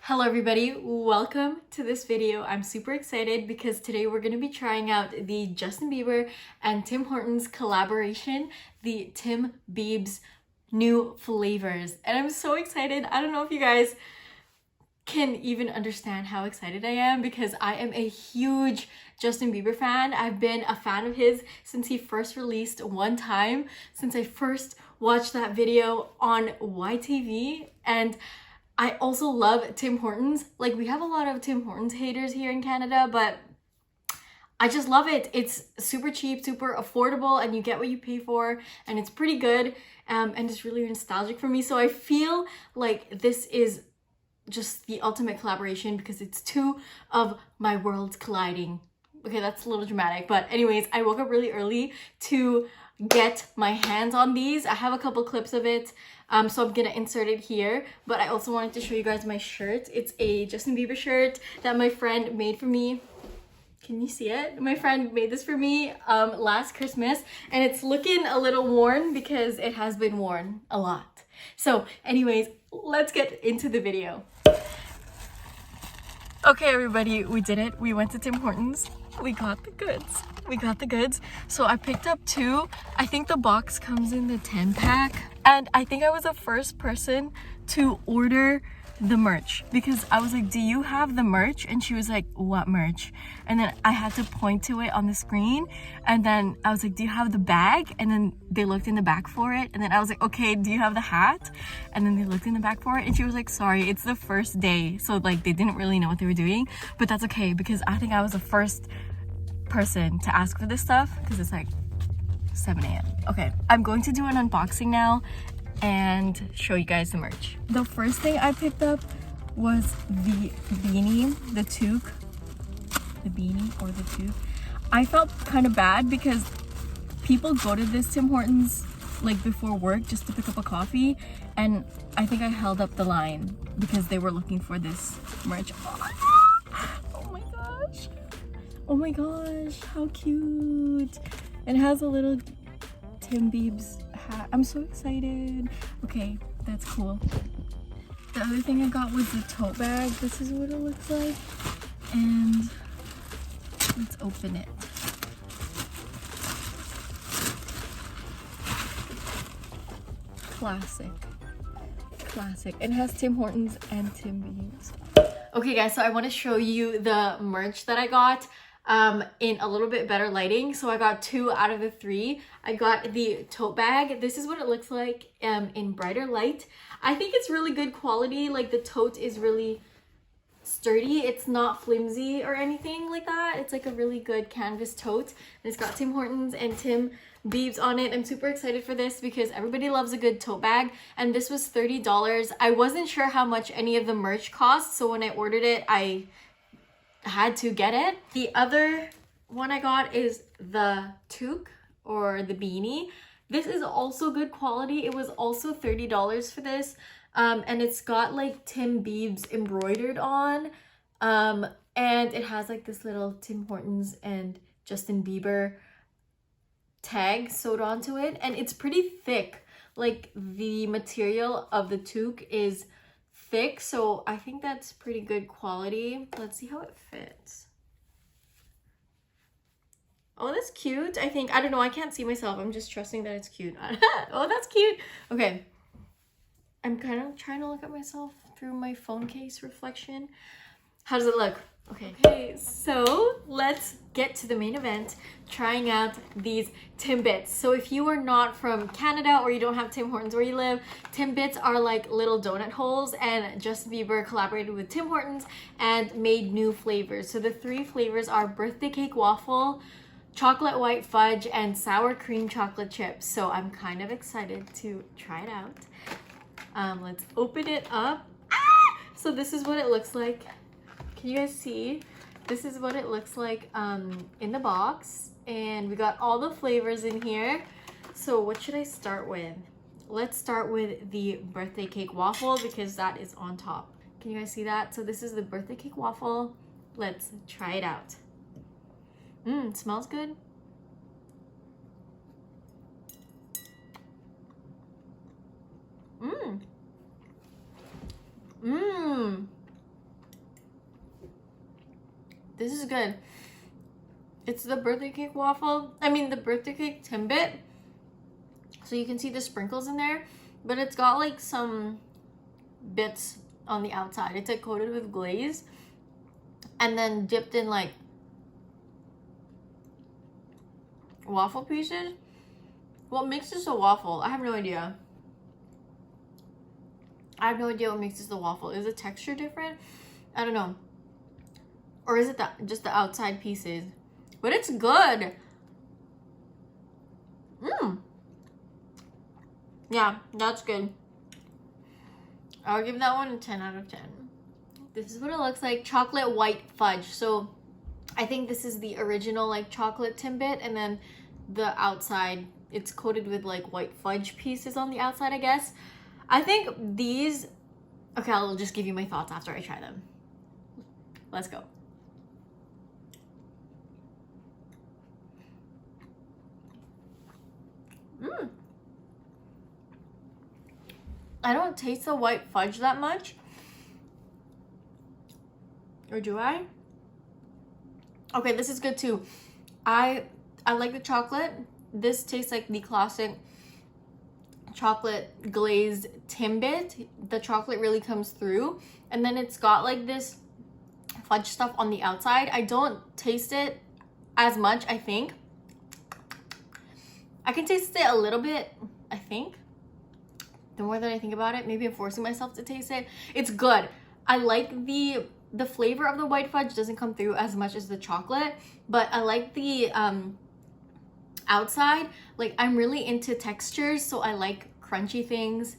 Hello everybody, welcome to this video. I'm super excited because today we're going to be trying out the Justin Bieber and Tim Hortons collaboration, the TimBiebs new flavors. And I'm so excited. I don't know if you guys can even understand how excited I am because I am a huge Justin Bieber fan. I've been a fan of his since he first released One Time, since I first watched that video on YTV. And I also love Tim Hortons. Like, we have a lot of Tim Hortons haters here in Canada, but I just love it. It's super cheap, super affordable, and you get what you pay for, and it's pretty good, and it's really nostalgic for me. So I feel like this is just the ultimate collaboration because it's two of my worlds colliding. Okay, that's a little dramatic, but anyways, I woke up really early to get my hands on these. I have a couple clips of it, so I'm gonna insert it here, but I also wanted to show you guys my shirt. It's a Justin Bieber shirt that my friend made for me. Can you see it? My friend made this for me last Christmas, and it's looking a little worn because it has been worn a lot. So anyways, let's get into the video. Okay everybody, we did it. We went to Tim Hortons. We got the goods. So I picked up two. I think the box comes in the 10 pack. And I think I was the first person to order the merch because I was like, do you have the merch? And she was like, what merch? And then I had to point to it on the screen. And then I was like, do you have the bag? And then they looked in the back for it. And then I was like, okay, do you have the hat? And then they looked in the back for it. And she was like, sorry, it's the first day. So like they didn't really know what they were doing, but that's okay because I think I was the first person to ask for this stuff because it's like 7 a.m. Okay, I'm going to do an unboxing now and show you guys the merch. The first thing I picked up was the beanie, the toque. The beanie or the toque. I felt kind of bad because people go to this Tim Hortons like before work just to pick up a coffee, and I think I held up the line because they were looking for this merch. Oh my gosh, how cute. It has a little TimBiebs hat. I'm so excited. Okay, that's cool. The other thing I got was the tote bag. This is what it looks like. And let's open it. Classic. It has Tim Hortons and TimBiebs. Okay guys, so I want to show you the merch that I got in a little bit better lighting. So I got 2 out of the 3. I got the tote bag. This is what it looks like in brighter light. I think it's really good quality. Like, the tote is really sturdy. It's not flimsy or anything like that. It's like a really good canvas tote, and it's got Tim Hortons and TimBiebs on it. I'm super excited for this because everybody loves a good tote bag, and this was $30. I wasn't sure how much any of the merch cost, so when I ordered it, I had to get it. The other one I got is the toque or the beanie. This is also good quality. It was also $30 for this. And it's got like TimBiebs embroidered on. And it has like this little Tim Hortons and Justin Bieber tag sewed onto it. And it's pretty thick. Like, the material of the toque is thick, so I think that's pretty good quality. Let's see how it fits. Oh, that's cute. I think, I don't know, I can't see myself. I'm just trusting that it's cute. Oh, that's cute. Okay, I'm kind of trying to look at myself through my phone case reflection. How does it look? Okay, so let's get to the main event, trying out these Timbits. So if you are not from Canada or you don't have Tim Hortons where you live, Timbits are like little donut holes, and Justin Bieber collaborated with Tim Hortons and made new flavors. So the 3 flavors are birthday cake waffle, chocolate white fudge, and sour cream chocolate chips. So I'm kind of excited to try it out. Let's open it up. So this is what it looks like. Can you guys see? This is what it looks like in the box, and we got all the flavors in here. So what should I start with? Let's start with the birthday cake waffle because that is on top. Can you guys see that? So this is the birthday cake waffle. Let's try it out. It smells good. This is good. It's the birthday cake waffle. I mean, the birthday cake Timbit. So you can see the sprinkles in there, but it's got like some bits on the outside. It's like coated with glaze and then dipped in like waffle pieces. What makes this a waffle? I have no idea. I have no idea what makes this a waffle. Is the texture different? I don't know. Or is it just the outside pieces? But it's good. Yeah, that's good. I'll give that one a 10 out of 10. This is what it looks like. Chocolate white fudge. So I think this is the original like chocolate Timbit, and then the outside, it's coated with like white fudge pieces on the outside, I guess. I think these, okay, I'll just give you my thoughts after I try them. Let's go. I don't taste the white fudge that much. Or do I? Okay, this is good too. I like the chocolate. This tastes like the classic chocolate glazed Timbit. The chocolate really comes through. And then it's got like this fudge stuff on the outside. I don't taste it as much, I think. I can taste it a little bit, I think. The more that I think about it, maybe I'm forcing myself to taste it. It's good. I like the flavor of the white fudge doesn't come through as much as the chocolate, but I like the outside. Like, I'm really into textures, so I like crunchy things,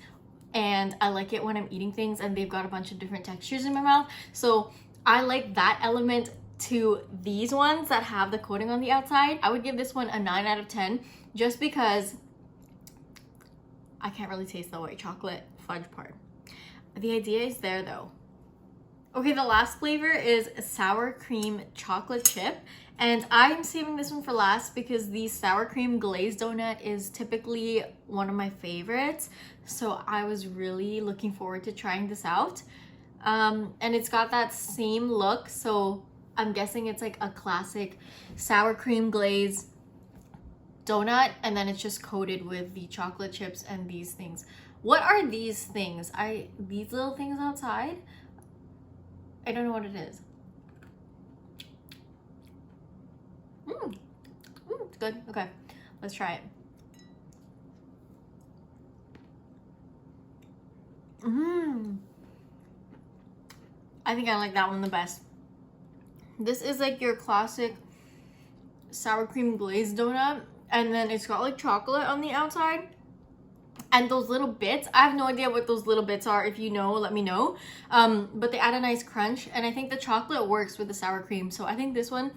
and I like it when I'm eating things and they've got a bunch of different textures in my mouth. So I like that element to these ones that have the coating on the outside. I would give this one a 9 out of 10 just because I can't really taste the white chocolate fudge part. The idea is there though. Okay, the last flavor is sour cream chocolate chip. And I'm saving this one for last because the sour cream glazed donut is typically one of my favorites. So I was really looking forward to trying this out. And it's got that same look. So I'm guessing it's like a classic sour cream glaze donut, and then it's just coated with the chocolate chips and these things. What are these things? These little things outside? I don't know what it is. It's good. Okay, let's try it. I think I like that one the best. This is like your classic sour cream glazed donut, and then it's got like chocolate on the outside. And those little bits, I have no idea what those little bits are. If you know, let me know. But they add a nice crunch, and I think the chocolate works with the sour cream. So I think this one,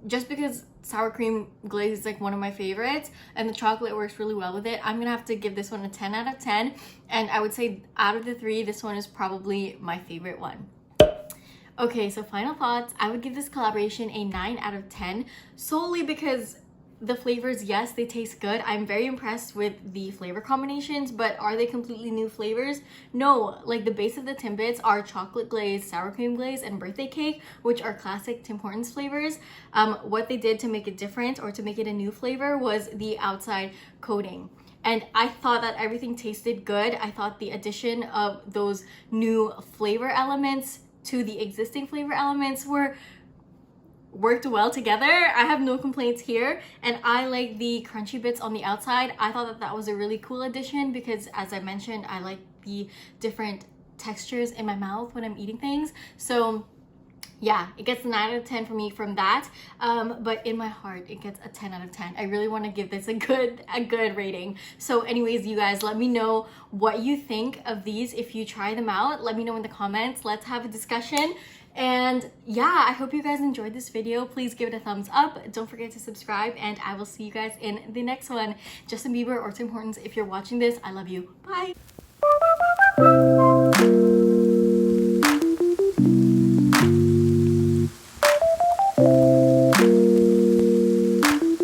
just because sour cream glaze is like one of my favorites and the chocolate works really well with it, I'm gonna have to give this one a 10 out of 10. And I would say out of the three, this one is probably my favorite one. Okay, so final thoughts. I would give this collaboration a 9 out of 10 solely because the flavors, yes, they taste good. I'm very impressed with the flavor combinations, but are they completely new flavors? No, like the base of the Timbits are chocolate glaze, sour cream glaze, and birthday cake, which are classic Tim Hortons flavors. What they did to make it different or to make it a new flavor was the outside coating. And I thought that everything tasted good. I thought the addition of those new flavor elements to the existing flavor elements worked well together. I have no complaints here, and I like the crunchy bits on the outside. I thought that that was a really cool addition because, as I mentioned, I like the different textures in my mouth when I'm eating things. So yeah, it gets a 9 out of 10 for me from that, but in my heart it gets a 10 out of 10. I really want to give this a good rating. So anyways, you guys, let me know what you think of these. If you try them out, let me know in the comments. Let's have a discussion. And yeah, I hope you guys enjoyed this video. Please give it a thumbs up. Don't forget to subscribe, and I will see you guys in the next one. Justin Bieber or Tim Hortons, if you're watching this, I love you. Bye.